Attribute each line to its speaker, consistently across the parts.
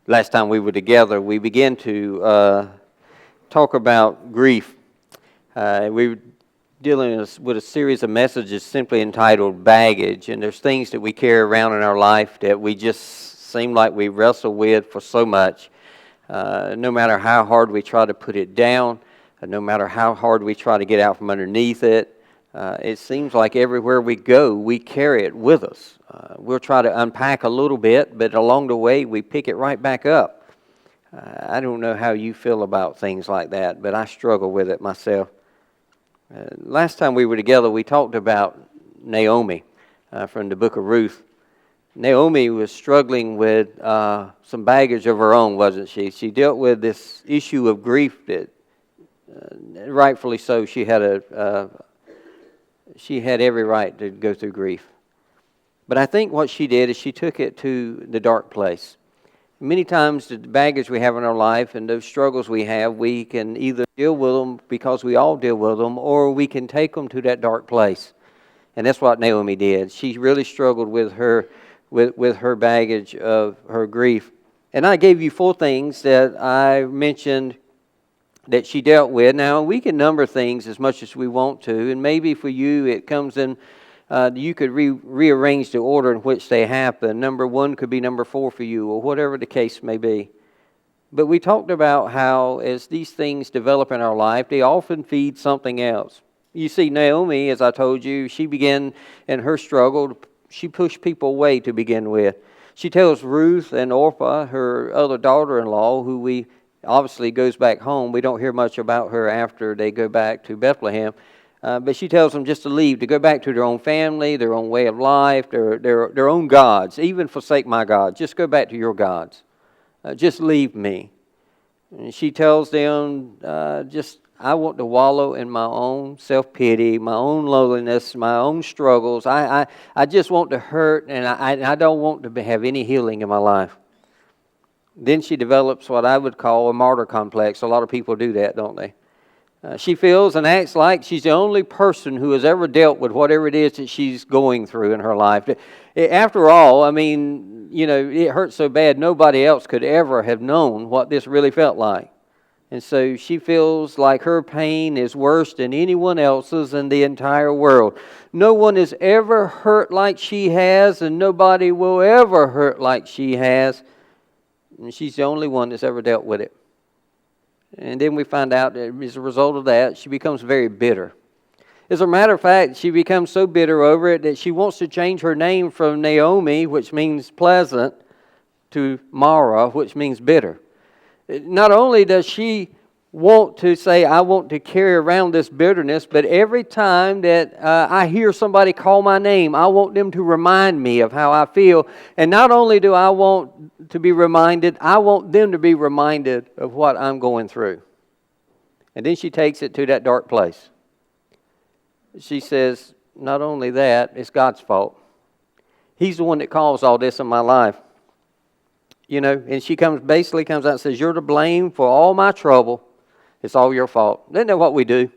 Speaker 1: last time we were together, we began to talk about grief. We were dealing with a series of messages simply entitled Baggage, and there's things that we carry around in our life that we just seem like we wrestle with for so much. No matter how hard we try to put it down, no matter how hard we try to get out from underneath it, it seems like everywhere we go, we carry it with us. We'll try to unpack a little bit, but along the way, we pick it right back up. I don't know how you feel about things like that, but I struggle with it myself. Last time we were together, we talked about Naomi from the book of Ruth. Naomi was struggling with some baggage of her own, wasn't she? She dealt with this issue of grief that, rightfully so, she had every right to go through grief. But I think what she did is she took it to the dark place. Many times the baggage we have in our life and those struggles we have, we can either deal with them because we all deal with them, or we can take them to that dark place. And that's what Naomi did. She really struggled with her baggage of her grief. And I gave you 4 things that I mentioned that she dealt with. Now, we can number things as much as we want to, and maybe for you it comes in, you could rearrange the order in which they happen. Number 1 could be number 4 for you, or whatever the case may be. But we talked about how as these things develop in our life, they often feed something else. You see, Naomi, as I told you, she began in her struggle, she pushed people away to begin with. She tells Ruth and Orpah, her other daughter-in-law, who we obviously goes back home. We don't hear much about her after they go back to Bethlehem. But she tells them just to leave, to go back to their own family, their own way of life, their own gods. Even forsake my God. Just go back to your gods. Just leave me. And she tells them, I want to wallow in my own self-pity, my own loneliness, my own struggles. I just want to hurt, and I don't want to have any healing in my life. Then she develops what I would call a martyr complex. A lot of people do that, don't they? She feels and acts like she's the only person who has ever dealt with whatever it is that she's going through in her life. After all, I mean, it hurts so bad, nobody else could ever have known what this really felt like. And so she feels like her pain is worse than anyone else's in the entire world. No one has ever hurt like she has, and nobody will ever hurt like she has. And she's the only one that's ever dealt with it. And then we find out that as a result of that, she becomes very bitter. As a matter of fact, she becomes so bitter over it that she wants to change her name from Naomi, which means pleasant, to Mara, which means bitter. Not only does she want to say, I want to carry around this bitterness, but every time that I hear somebody call my name, I want them to remind me of how I feel. And not only do I want to be reminded, I want them to be reminded of what I'm going through. And then she takes it to that dark place. She says, not only that, it's God's fault. He's the one that caused all this in my life. And she basically comes out and says, you're to blame for all my trouble. It's all your fault. Isn't that what we do?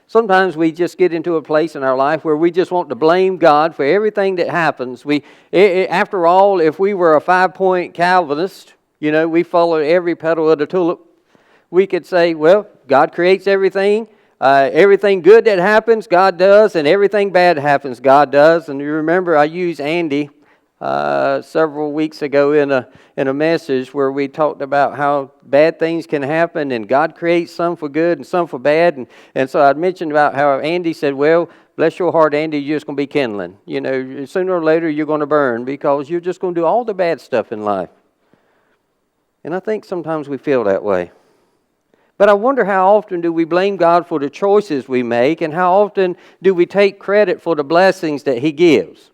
Speaker 1: Sometimes we just get into a place in our life where we just want to blame God for everything that happens. After all, if we were a 5-point Calvinist, we follow every petal of the tulip, we could say, well, God creates everything. Everything good that happens, God does, and everything bad that happens, God does. And you remember I used Andy several weeks ago in a message where we talked about how bad things can happen and God creates some for good and some for bad. And so I mentioned about how Andy said, well, bless your heart, Andy, you're just going to be kindling. Sooner or later you're going to burn because you're just going to do all the bad stuff in life. And I think sometimes we feel that way. But I wonder how often do we blame God for the choices we make, and how often do we take credit for the blessings that He gives?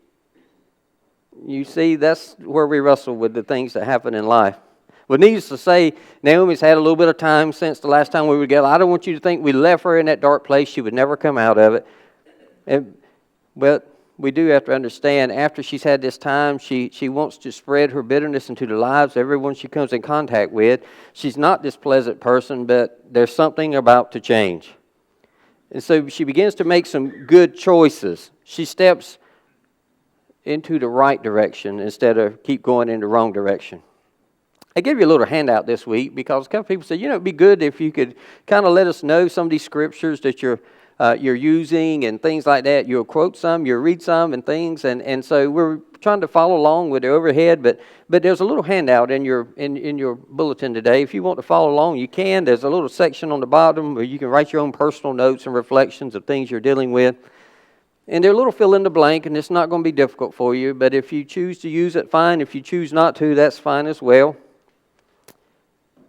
Speaker 1: You see, that's where we wrestle with the things that happen in life. Well, needless to say, Naomi's had a little bit of time since the last time we were together. I don't want you to think we left her in that dark place. She would never come out of it. But we do have to understand, after she's had this time, she wants to spread her bitterness into the lives of everyone she comes in contact with. She's not this pleasant person, but there's something about to change. And so she begins to make some good choices. She steps into the right direction instead of keep going in the wrong direction. I gave you a little handout this week because a couple people said, it'd be good if you could kind of let us know some of these scriptures that you're using and things like that. You'll quote some, you'll read some and things. And so we're trying to follow along with the overhead, but there's a little handout in your bulletin today. If you want to follow along, you can. There's a little section on the bottom where you can write your own personal notes and reflections of things you're dealing with. And they're a little fill in the blank, and it's not going to be difficult for you. But if you choose to use it, fine. If you choose not to, that's fine as well.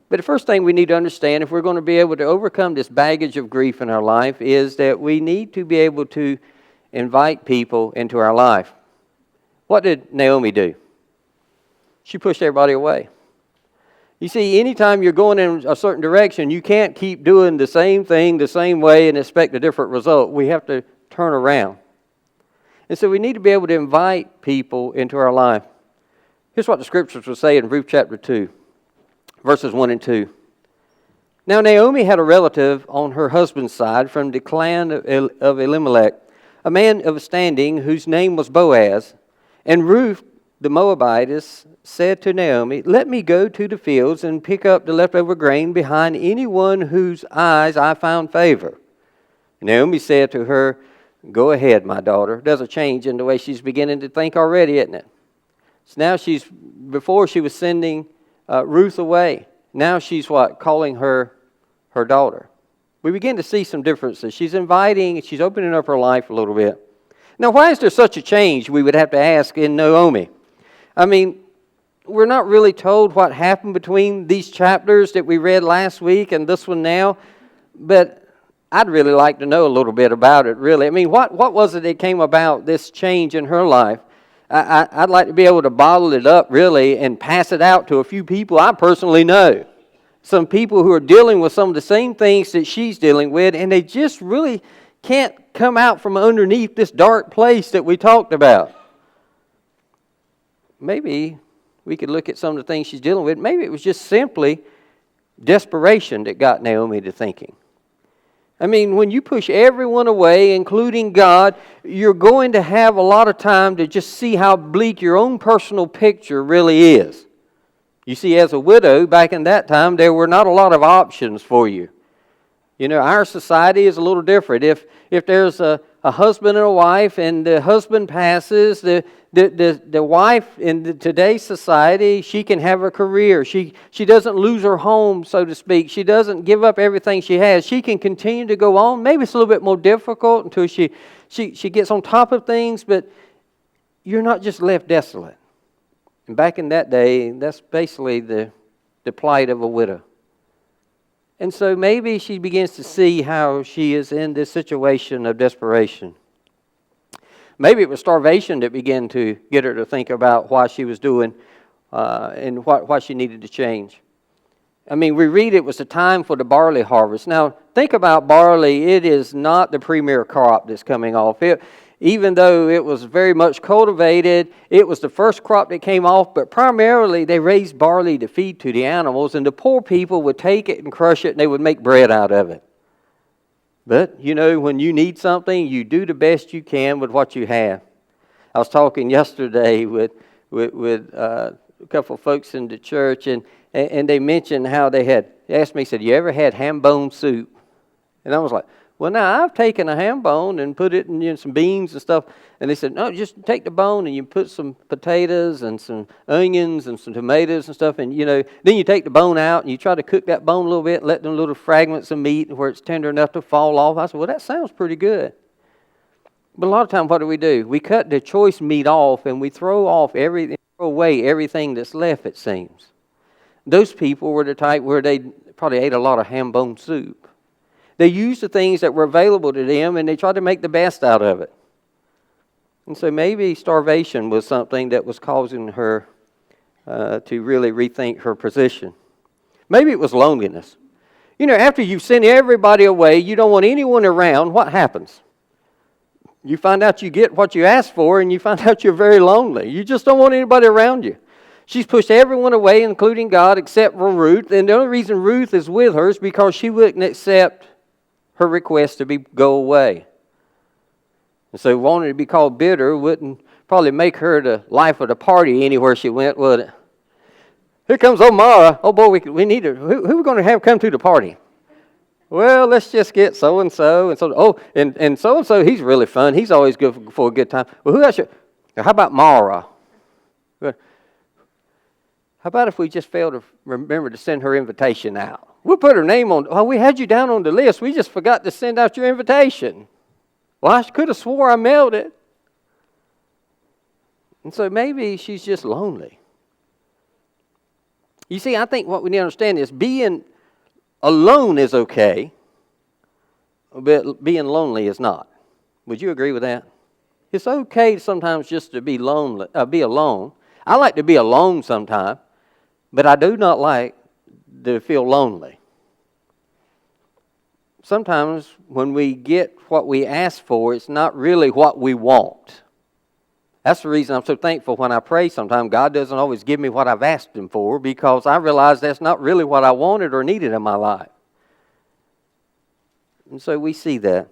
Speaker 1: But the first thing we need to understand, if we're going to be able to overcome this baggage of grief in our life, is that we need to be able to invite people into our life. What did Naomi do? She pushed everybody away. You see, anytime you're going in a certain direction, you can't keep doing the same thing the same way and expect a different result. We have to turn around. And so we need to be able to invite people into our life. Here's what the scriptures will say in Ruth chapter 2. Verses 1 and 2. Now Naomi had a relative on her husband's side from the clan of Elimelech, a man of standing whose name was Boaz. And Ruth the Moabitess said to Naomi, "Let me go to the fields and pick up the leftover grain behind anyone whose eyes I found favor." Naomi said to her, "Go ahead, my daughter." There's a change in the way she's beginning to think already, isn't it? So now before she was sending Ruth away. Now she's calling her daughter. We begin to see some differences. She's opening up her life a little bit. Now, why is there such a change, we would have to ask, in Naomi? I mean, we're not really told what happened between these chapters that we read last week and this one now, but I'd really like to know a little bit about it, really. I mean, what was it that came about, this change in her life? I'd like to be able to bottle it up, really, and pass it out to a few people I personally know. Some people who are dealing with some of the same things that she's dealing with, and they just really can't come out from underneath this dark place that we talked about. Maybe we could look at some of the things she's dealing with. Maybe it was just simply desperation that got Naomi to thinking. I mean, when you push everyone away, including God, you're going to have a lot of time to just see how bleak your own personal picture really is. You see, as a widow, back in that time, there were not a lot of options for you. Our society is a little different. If there's a husband and a wife, and the husband passes, the wife in today's society, she can have a career. She doesn't lose her home, so to speak. She doesn't give up everything she has. She can continue to go on. Maybe it's a little bit more difficult until she gets on top of things, but you're not just left desolate. And back in that day, that's basically the plight of a widow. And so maybe she begins to see how she is in this situation of desperation. Maybe it was starvation that began to get her to think about why she was doing and what she needed to change. I mean, we read it was a time for the barley harvest. Now, think about barley. It is not the premier crop that's coming off. Even though it was very much cultivated, it was the first crop that came off, but primarily they raised barley to feed to the animals, and the poor people would take it and crush it, and they would make bread out of it. But, when you need something, you do the best you can with what you have. I was talking yesterday with a couple of folks in the church, and they mentioned how they asked me, said, "You ever had ham bone soup?" And I was like, "Well, now, I've taken a ham bone and put it in some beans and stuff." And they said, "No, just take the bone and you put some potatoes and some onions and some tomatoes and stuff. And, then you take the bone out and you try to cook that bone a little bit, let them little fragments of meat where it's tender enough to fall off." I said, "Well, that sounds pretty good." But a lot of times, what do? We cut the choice meat off and we throw away everything that's left, it seems. Those people were the type where they probably ate a lot of ham bone soup. They used the things that were available to them, and they tried to make the best out of it. And so maybe starvation was something that was causing her to really rethink her position. Maybe it was loneliness. After you've sent everybody away, you don't want anyone around, what happens? You find out you get what you asked for, and you find out you're very lonely. You just don't want anybody around you. She's pushed everyone away, including God, except for Ruth. And the only reason Ruth is with her is because she wouldn't accept her request to go away. And so wanting to be called bitter wouldn't probably make her the life of the party anywhere she went, would it? Here comes Omara. Oh, boy, we need to, who are we going to have come to the party? Well, let's just get so-and-so. And so, oh, and so-and-so, he's really fun. He's always good for a good time. Well, who else? How about Mara? How about if we just fail to remember to send her invitation out? We'll put her name on. Oh, we had you down on the list. We just forgot to send out your invitation. Well, I could have swore I mailed it. And so maybe she's just lonely. You see, I think what we need to understand is being alone is okay, but being lonely is not. Would you agree with that? It's okay sometimes just to be lonely, be alone. I like to be alone sometimes, but I do not like to feel lonely. Sometimes when we get what we ask for, it's not really what we want. That's the reason I'm so thankful when I pray sometimes. God doesn't always give me what I've asked Him for, because I realize that's not really what I wanted or needed in my life. And so we see that.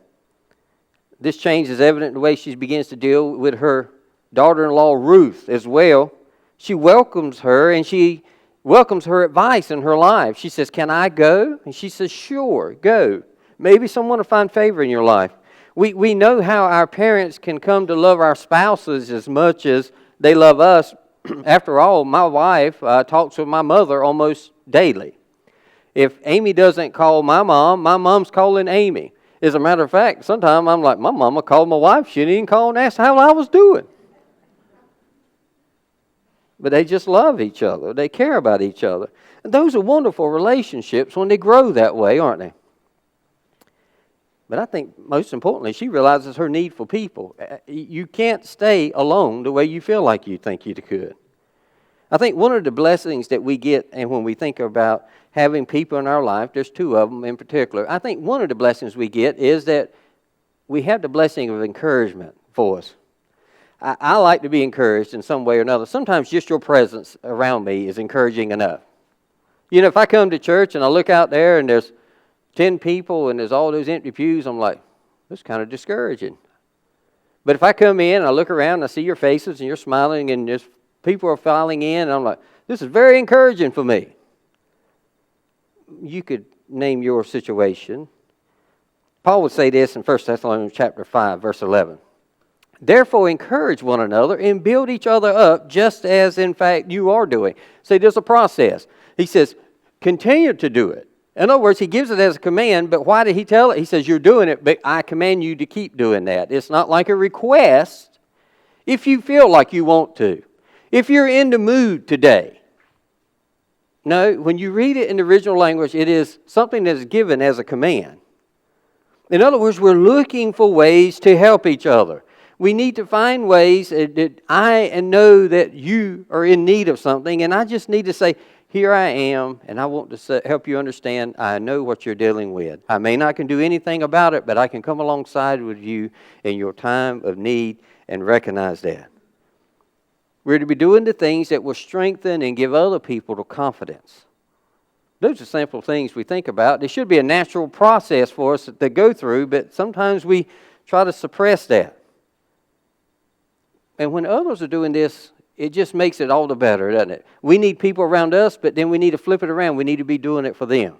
Speaker 1: This change is evident in the way she begins to deal with her daughter-in-law Ruth as well. She welcomes her, and she welcomes her advice in her life. She says, "Can I go?" And she says, "Sure, go. Maybe someone will find favor in your life." We know how our parents can come to love our spouses as much as they love us. After all, my wife talks with my mother almost daily. If Amy doesn't call my mom's calling Amy. As a matter of fact, sometimes I'm like, my mama called my wife. She didn't even call and ask how I was doing. But they just love each other. They care about each other. And those are wonderful relationships when they grow that way, aren't they? But I think most importantly, she realizes her need for people. You can't stay alone the way you feel like you think you could. I think one of the blessings that we get, and when we think about having people in our life, there's two of them in particular. I think one of the blessings we get is that we have the blessing of encouragement for us. I like to be encouraged in some way or another. Sometimes just your presence around me is encouraging enough. You know, if I come to church and I look out there and there's 10 people and there's all those empty pews, I'm like, that's kind of discouraging. But if I come in and I look around and I see your faces and you're smiling and there's people are filing in, and I'm like, this is very encouraging for me. You could name your situation. Paul would say this in 1 Thessalonians chapter 5, verse 11. Therefore, encourage one another and build each other up, just as in fact you are doing. See, there's a process. He says, continue to do it. In other words, he gives it as a command, but why did he tell it? He says, you're doing it, but I command you to keep doing that. It's not like a request if you feel like you want to. If you're in the mood today. No, when you read it in the original language, it is something that is given as a command. In other words, we're looking for ways to help each other. We need to find ways that I know that you are in need of something, and I just need to say, here I am, and I want to help you understand I know what you're dealing with. I may not can do anything about it, but I can come alongside with you in your time of need and recognize that. We're to be doing the things that will strengthen and give other people the confidence. Those are simple things we think about. There should be a natural process for us to go through, but sometimes we try to suppress that. And when others are doing this, it just makes it all the better, doesn't it? We need people around us, but then we need to flip it around. We need to be doing it for them.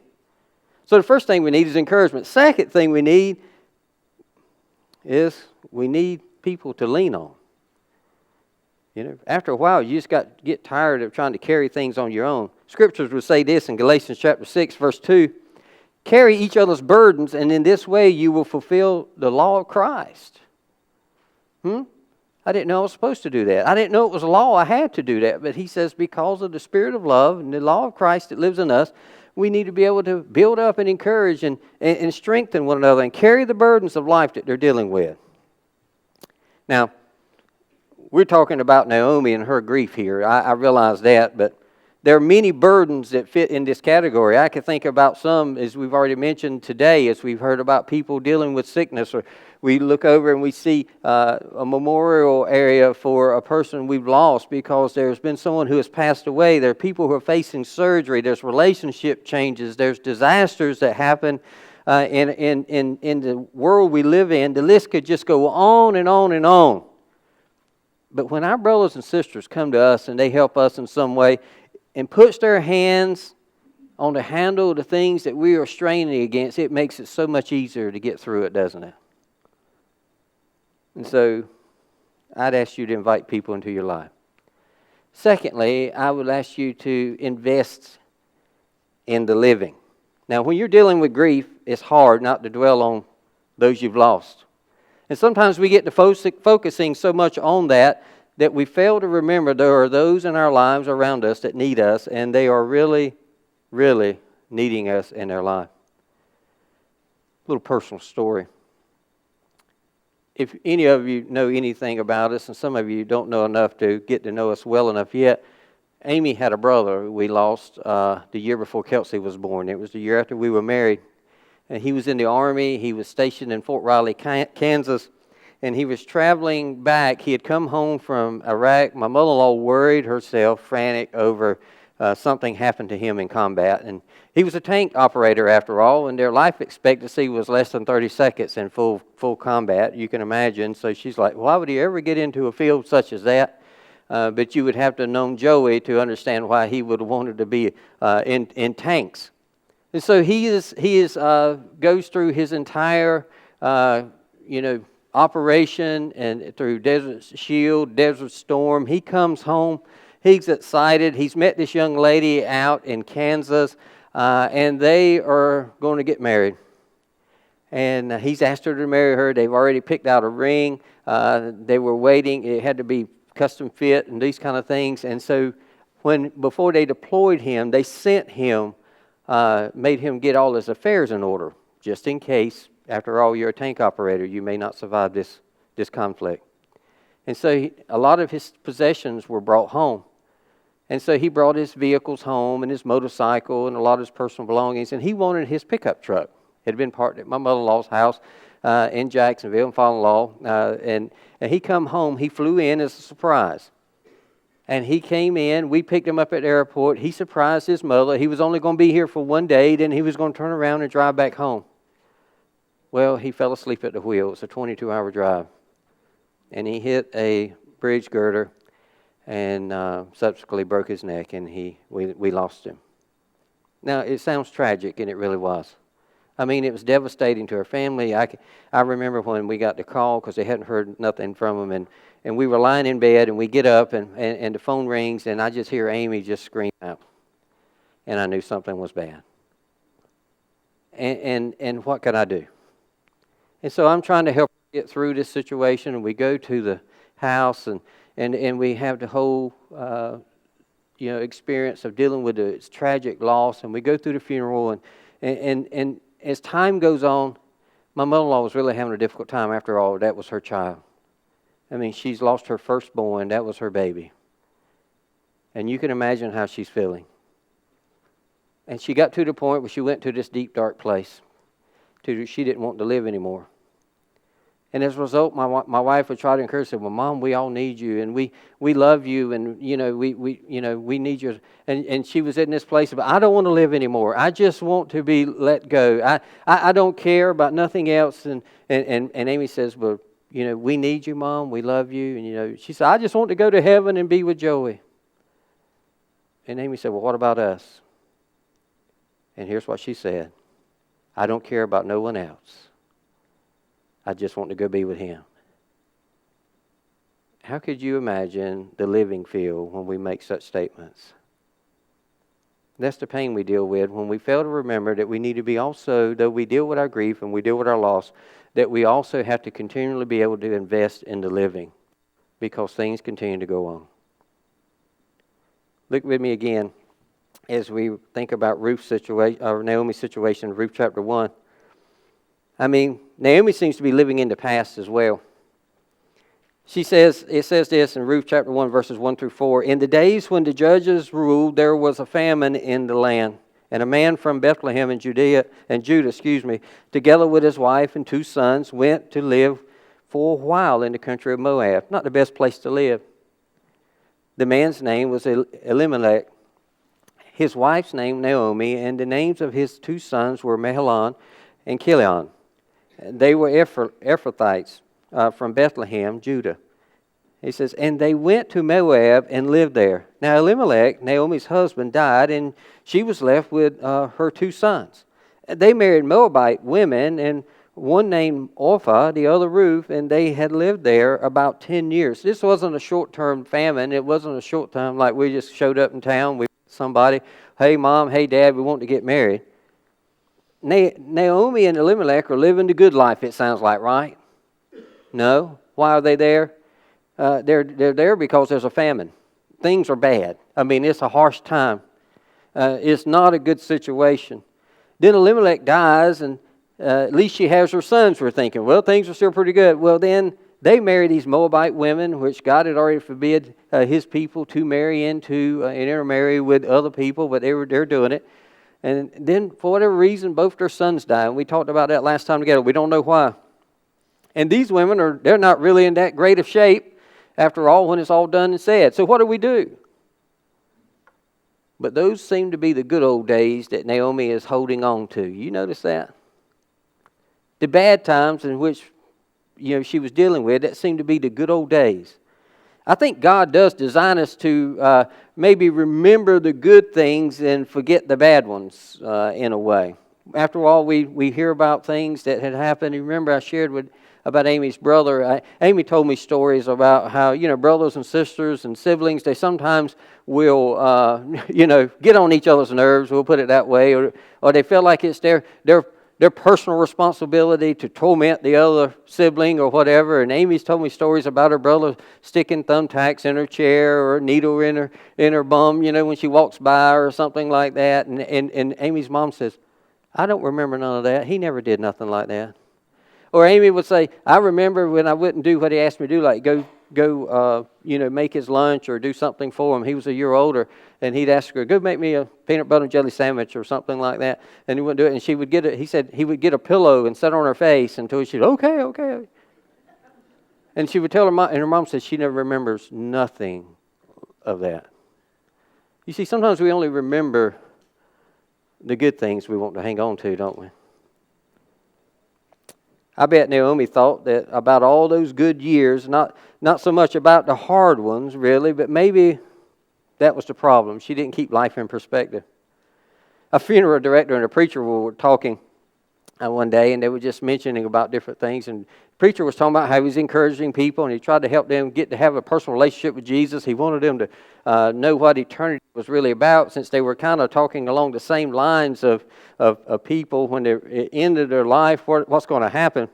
Speaker 1: So the first thing we need is encouragement. Second thing we need is we need people to lean on. You know, after a while, you just get tired of trying to carry things on your own. Scriptures would say this in Galatians chapter 6, verse 2. Carry each other's burdens, and in this way you will fulfill the law of Christ. I didn't know I was supposed to do that. I didn't know it was a law. I had to do that. But he says because of the Spirit of love and the law of Christ that lives in us, we need to be able to build up and encourage and strengthen one another and carry the burdens of life that they're dealing with. Now, we're talking about Naomi and her grief here. I realize that, but there are many burdens that fit in this category. I can think about some, as we've already mentioned today, as we've heard about people dealing with sickness, or we look over and we see a memorial area for a person we've lost because there's been someone who has passed away. There are people who are facing surgery. There's relationship changes. There's disasters that happen in the world we live in. The list could just go on and on and on. But when our brothers and sisters come to us and they help us in some way, and puts their hands on the handle of the things that we are straining against, it makes it so much easier to get through it, doesn't it? And so I'd ask you to invite people into your life. Secondly, I would ask you to invest in the living. Now, when you're dealing with grief, it's hard not to dwell on those you've lost. And sometimes we get to focusing so much on that we fail to remember there are those in our lives around us that need us, and they are really, really needing us in their life. A little personal story. If any of you know anything about us, and some of you don't know enough to get to know us well enough yet, Amy had a brother we lost the year before Kelsey was born. It was the year after we were married. And he was in the Army. He was stationed in Fort Riley, Kansas. And he was traveling back. He had come home from Iraq. My mother-in-law worried herself, frantic over something happened to him in combat. And he was a tank operator after all, and their life expectancy was less than 30 seconds in full combat, you can imagine. So she's like, why would he ever get into a field such as that? But you would have to have known Joey to understand why he would have wanted to be in tanks. And so he goes through his entire, operation and through Desert Shield, Desert Storm. He comes home. He's excited. He's met this young lady out in Kansas, and they are going to get married. And he's asked her to marry her. They've already picked out a ring. They were waiting. It had to be custom fit and these kind of things. And so before they deployed him, they sent him, made him get all his affairs in order, just in case. After all, you're a tank operator. You may not survive this conflict. And so a lot of his possessions were brought home. And so he brought his vehicles home and his motorcycle and a lot of his personal belongings. And he wanted his pickup truck. It had been parked at my mother-in-law's house in Jacksonville, in father-in-law. And he come home. He flew in as a surprise. And he came in. We picked him up at the airport. He surprised his mother. He was only going to be here for one day. Then he was going to turn around and drive back home. Well, he fell asleep at the wheel. It's a 22-hour drive. And he hit a bridge girder and subsequently broke his neck, and we lost him. Now, it sounds tragic, and it really was. I mean, it was devastating to our family. I remember when we got the call because they hadn't heard nothing from him, and we were lying in bed, and we get up, and the phone rings, and I just hear Amy just scream out. And I knew something was bad. And what could I do? And so I'm trying to help her get through this situation, and we go to the house, and we have the whole experience of dealing with the tragic loss, and we go through the funeral, and as time goes on, my mother-in-law was really having a difficult time. After all, that was her child. I mean, she's lost her firstborn. That was her baby. And you can imagine how she's feeling. And she got to the point where she went to this deep, dark place. She didn't want to live anymore. And as a result, my wife would try to encourage her. Well, Mom, we all need you, and we love you, and we need you. And she was in this place of, I don't want to live anymore. I just want to be let go. I don't care about nothing else. And Amy says, well, we need you, Mom. We love you. And she said, I just want to go to heaven and be with Joey. And Amy said, well, what about us? And here's what she said. I don't care about no one else. I just want to go be with him. How could you imagine the living feel when we make such statements? That's the pain we deal with when we fail to remember that we need to be also, though we deal with our grief and we deal with our loss, that we also have to continually be able to invest in the living because things continue to go on. Look with me again as we think about Ruth's situation, or Naomi's situation in Ruth chapter 1. I mean, Naomi seems to be living in the past as well. It says this in Ruth chapter 1, verses 1 through 4. In the days when the judges ruled, there was a famine in the land. And a man from Bethlehem in Judah, together with his wife and 2 sons, went to live for a while in the country of Moab. Not the best place to live. The man's name was Elimelech. His wife's name Naomi, and the names of his 2 sons were Mahlon and Chilion. They were Ephrathites from Bethlehem, Judah. He says, and they went to Moab and lived there. Now Elimelech, Naomi's husband, died, and she was left with her 2 sons. They married Moabite women, and one named Orpah, the other Ruth, and they had lived there about 10 years. This wasn't a short-term famine. It wasn't a short time like we just showed up in town with somebody. Hey, Mom, hey, Dad, we want to get married. Naomi and Elimelech are living the good life, it sounds like, right? No. Why are they there? They're there because there's a famine. Things are bad. I mean, it's a harsh time. It's not a good situation. Then Elimelech dies, and at least she has her sons. We're thinking, well, things are still pretty good. Well, then they marry these Moabite women, which God had already forbid His people to marry into and intermarry with other people, but they're doing it. And then, for whatever reason, both their sons die. And we talked about that last time together. We don't know why. And these women they're not really in that great of shape, after all, when it's all done and said. So what do we do? But those seem to be the good old days that Naomi is holding on to. You notice that? The bad times in which she was dealing with, that seemed to be the good old days. I think God does design us to maybe remember the good things and forget the bad ones in a way. After all, we hear about things that had happened. You remember I shared about Amy's brother. Amy told me stories about how, brothers and sisters and siblings, they sometimes will, get on each other's nerves, we'll put it that way, or they feel like it's their personal responsibility to torment the other sibling or whatever. And Amy's told me stories about her brother sticking thumbtacks in her chair or a needle in her bum, when she walks by or something like that. And Amy's mom says, I don't remember none of that. He never did nothing like that. Or Amy would say, I remember when I wouldn't do what he asked me to do, like go make his lunch or do something for him. He was a year older, and he'd ask her, go make me a peanut butter and jelly sandwich or something like that. And he wouldn't do it, and she would get it. He said he would get a pillow and sit on her face until she'd, okay. And she would tell her mom, and her mom said she never remembers nothing of that. You see, sometimes we only remember the good things we want to hang on to, don't we? I bet Naomi thought that about all those good years, not so much about the hard ones, really, but maybe that was the problem. She didn't keep life in perspective. A funeral director and a preacher were talking one day, and they were just mentioning about different things. And the preacher was talking about how he was encouraging people, and he tried to help them get to have a personal relationship with Jesus. He wanted them to know what eternity was really about, since they were kind of talking along the same lines of people when they ended their life, what's going to happen.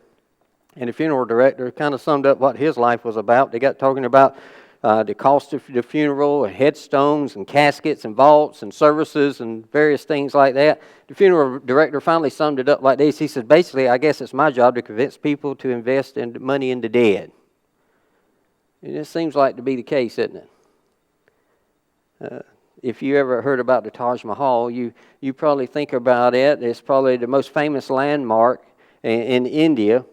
Speaker 1: And the funeral director kind of summed up what his life was about. They got talking about the cost of the funeral, and headstones and caskets and vaults and services and various things like that. The funeral director finally summed it up like this. He said, basically, I guess it's my job to convince people to invest money in the dead. And it seems like to be the case, isn't it? If you ever heard about the Taj Mahal, you probably think about it. It's probably the most famous landmark in India.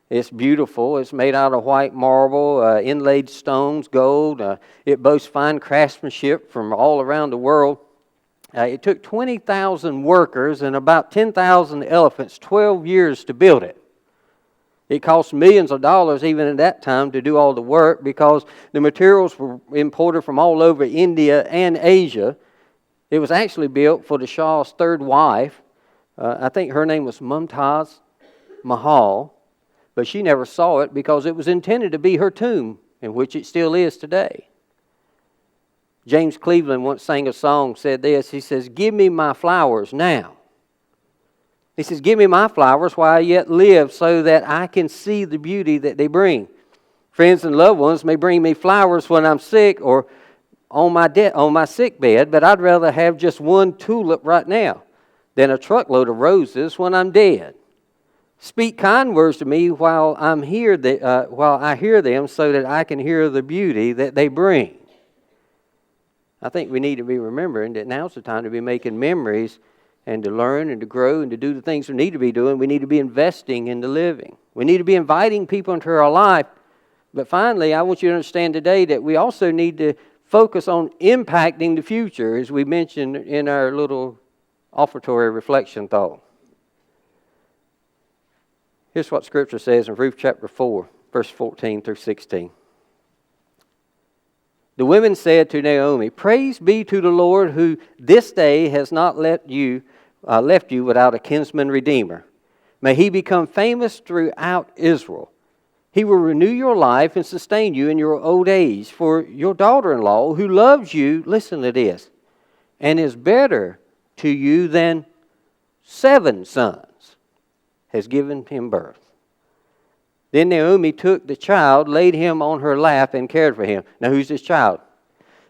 Speaker 1: It's beautiful. It's made out of white marble, inlaid stones, gold. It boasts fine craftsmanship from all around the world. It took 20,000 workers and about 10,000 elephants 12 years to build it. It cost millions of dollars even at that time to do all the work, because the materials were imported from all over India and Asia. It was actually built for the Shah's third wife. I think her name was Mumtaz Mahal, but she never saw it because it was intended to be her tomb, in which it still is today. James Cleveland once sang a song, said this, he says, give me my flowers now. He says, give me my flowers while I yet live, so that I can see the beauty that they bring. Friends and loved ones may bring me flowers when I'm sick or on my sick bed, but I'd rather have just one tulip right now than a truckload of roses when I'm dead. Speak kind words to me while I hear them, so that I can hear the beauty that they bring. I think we need to be remembering that now's the time to be making memories and to learn and to grow and to do the things we need to be doing. We need to be investing in the living. We need to be inviting people into our life. But finally, I want you to understand today that we also need to focus on impacting the future, as we mentioned in our little offertory reflection thought. Here's what Scripture says in Ruth chapter 4, verse 14 through 16. The women said to Naomi, "Praise be to the Lord, who this day has not left you without a kinsman redeemer. May he become famous throughout Israel. He will renew your life and sustain you in your old age. For your daughter-in-law, who loves you," listen to this, "and is better to you than 7 sons, has given him birth." Then Naomi took the child, laid him on her lap, and cared for him. Now, who's this child?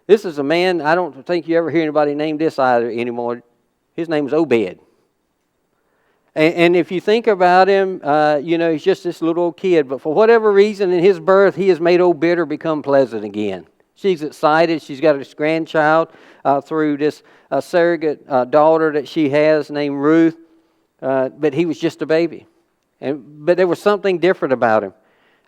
Speaker 1: This is a man, I don't think you ever hear anybody name this either anymore. His name is Obed. And if you think about him, he's just this little old kid. But for whatever reason, in his birth, he has made old bitter become pleasant again. She's excited. She's got this grandchild through this surrogate daughter that she has named Ruth. But he was just a baby. But there was something different about him.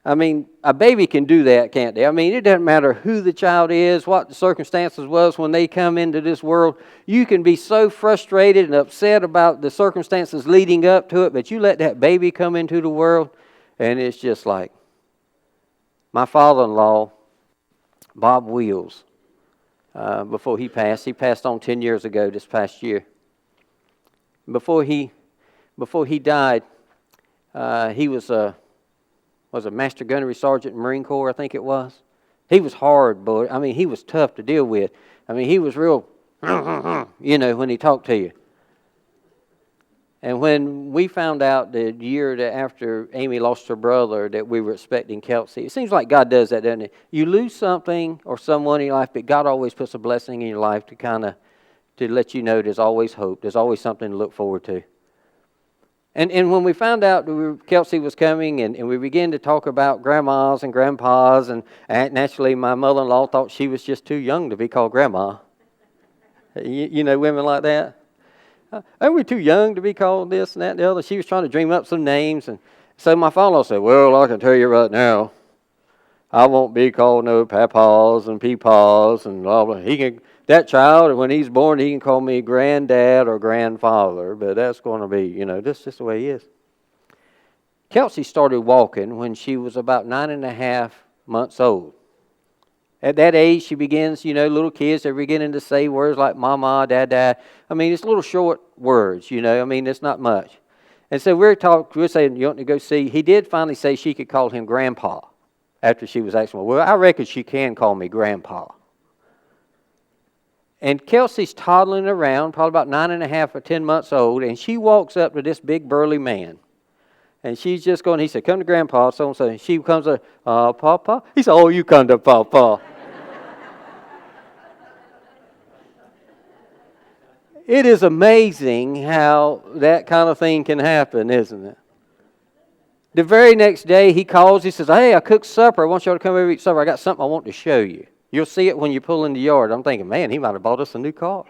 Speaker 1: I mean, a baby can do that, can't they? I mean, it doesn't matter who the child is, what the circumstances was when they come into this world. You can be so frustrated and upset about the circumstances leading up to it, but you let that baby come into the world, and it's just like my father-in-law, Bob Wheels, before he passed on 10 years ago this past year. Before he died, he was a Master Gunnery Sergeant in Marine Corps, I think it was. He was hard, boy. I mean, he was tough to deal with. I mean, he was real, when he talked to you. And when we found out the year after Amy lost her brother that we were expecting Kelsey, it seems like God does that, doesn't it? You lose something or someone in your life, but God always puts a blessing in your life to let you know there's always hope. There's always something to look forward to. And when we found out that Kelsey was coming and we began to talk about grandmas and grandpas, and naturally my mother-in-law thought she was just too young to be called grandma. You know women like that? Aren't we too young to be called this and that and the other? She was trying to dream up some names. And so my father-in-law said, "Well, I can tell you right now, I won't be called no papaws and peepaws and blah, blah. That child, when he's born, he can call me granddad or grandfather, but that's going to be, that's just the way he is." Kelsey started walking when she was about 9.5 months old. At that age, she begins, little kids, they're beginning to say words like mama, dada. I mean, it's little short words, I mean, it's not much. And so we're saying, "You want to go see?" He did finally say she could call him grandpa after she was asking, "Well, I reckon she can call me grandpa." And Kelsey's toddling around, probably about 9.5 or 10 months old, and she walks up to this big burly man. And she's just going, he said, "Come to Grandpa." So she comes to, "Papa?" He said, "Oh, you come to Papa." It is amazing how that kind of thing can happen, isn't it? The very next day, he calls, he says, "Hey, I cooked supper. I want y'all to come over and eat supper. I got something I want to show you. You'll see it when you pull in the yard." I'm thinking, man, he might have bought us a new car.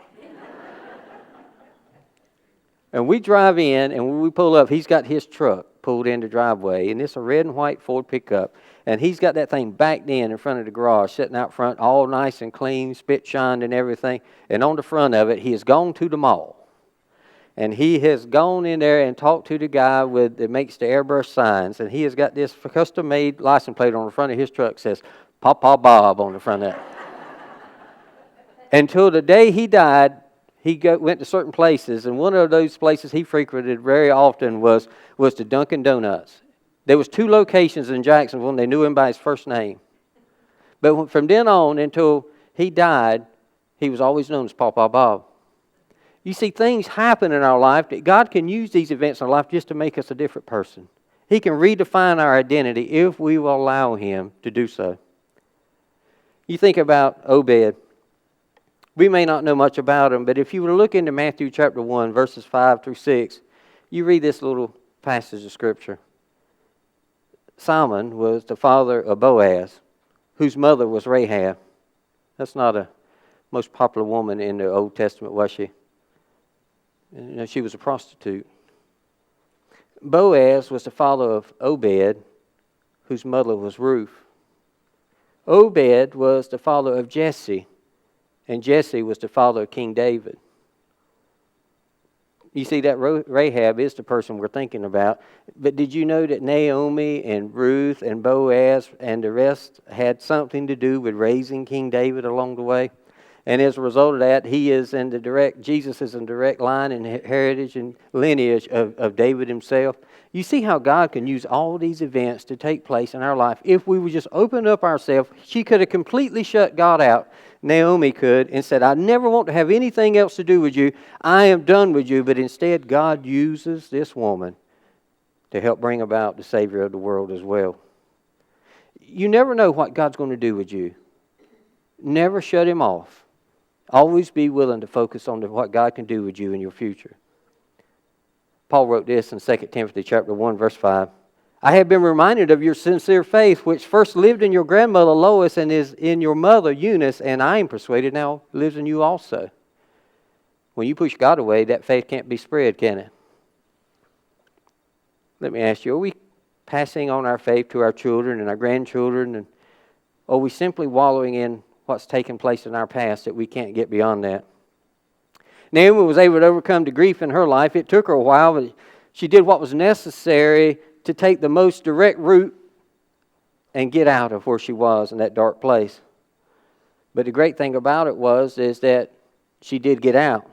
Speaker 1: And we drive in, and when we pull up, he's got his truck pulled in the driveway, and it's a red and white Ford pickup. And he's got that thing backed in front of the garage, sitting out front, all nice and clean, spit shined and everything. And on the front of it, he has gone to the mall. And he has gone in there and talked to the guy that makes the airbrush signs, and he has got this custom-made license plate on the front of his truck that says Papa Bob on the front of it. Until the day he died, he went to certain places, and one of those places he frequented very often was to Dunkin' Donuts. There was 2 locations in Jacksonville, and they knew him by his first name. But from then on until he died, he was always known as Papa Bob. You see, things happen in our life that God can use these events in our life just to make us a different person. He can redefine our identity if we will allow Him to do so. You think about Obed. We may not know much about him, but if you were to look into Matthew chapter 1, verses 5 through 6, you read this little passage of Scripture. Simon was the father of Boaz, whose mother was Rahab. That's not a most popular woman in the Old Testament, was she? She was a prostitute. Boaz was the father of Obed, whose mother was Ruth. Obed was the father of Jesse, and Jesse was the father of King David. You see, that Rahab is the person we're thinking about. But did you know that Naomi and Ruth and Boaz and the rest had something to do with raising King David along the way? And as a result of that, Jesus is in direct line and heritage and lineage of David himself. You see how God can use all these events to take place in our life. If we would just open up ourselves, she could have completely shut God out. Naomi could and said, I never want to have anything else to do with you. I am done with you. But instead, God uses this woman to help bring about the Savior of the world as well. You never know what God's going to do with you. Never shut Him off. Always be willing to focus on what God can do with you in your future. Paul wrote this in 2 Timothy chapter 1, verse 5. I have been reminded of your sincere faith, which first lived in your grandmother Lois and is in your mother Eunice, and I am persuaded now lives in you also. When you push God away, that faith can't be spread, can it? Let me ask you, are we passing on our faith to our children and our grandchildren? And are we simply wallowing in what's taken place in our past that we can't get beyond that? Naomi was able to overcome the grief in her life. It took her a while, but she did what was necessary to take the most direct route and get out of where she was in that dark place. But the great thing about it is that she did get out.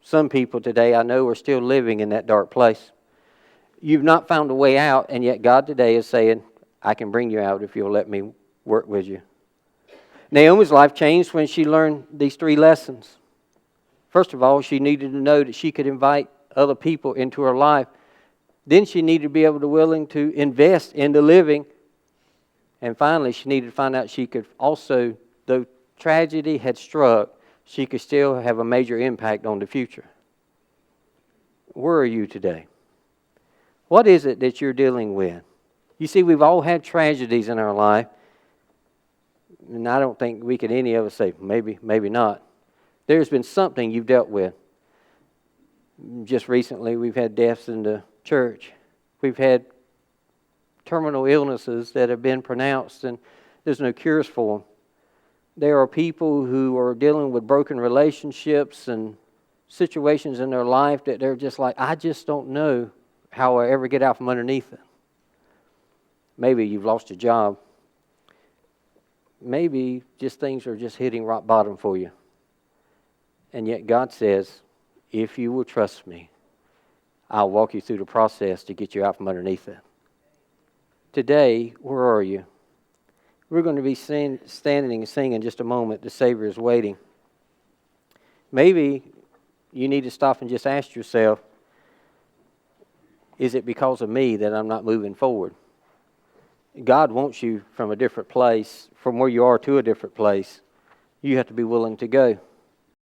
Speaker 1: Some people today I know are still living in that dark place. You've not found a way out, and yet God today is saying, I can bring you out if you'll let me work with you. Naomi's life changed when she learned these 3 lessons. First of all, she needed to know that she could invite other people into her life. Then she needed to be able to willing to invest in the living. And finally, she needed to find out she could also, though tragedy had struck, she could still have a major impact on the future. Where are you today? What is it that you're dealing with? You see, we've all had tragedies in our life. And I don't think we could any of us say, maybe not. There's been something you've dealt with. Just recently, we've had deaths in the church. We've had terminal illnesses that have been pronounced and there's no cures for them. There are people who are dealing with broken relationships and situations in their life that they're just like, I just don't know how I ever get out from underneath it. Maybe you've lost your job. Maybe just things are just hitting rock bottom for you. And yet God says, if you will trust me, I'll walk you through the process to get you out from underneath it. Today, where are you? We're going to be standing and singing in just a moment. The Savior is waiting. Maybe you need to stop and just ask yourself, is it because of me that I'm not moving forward? God wants you from a different place, from where you are to a different place. You have to be willing to go.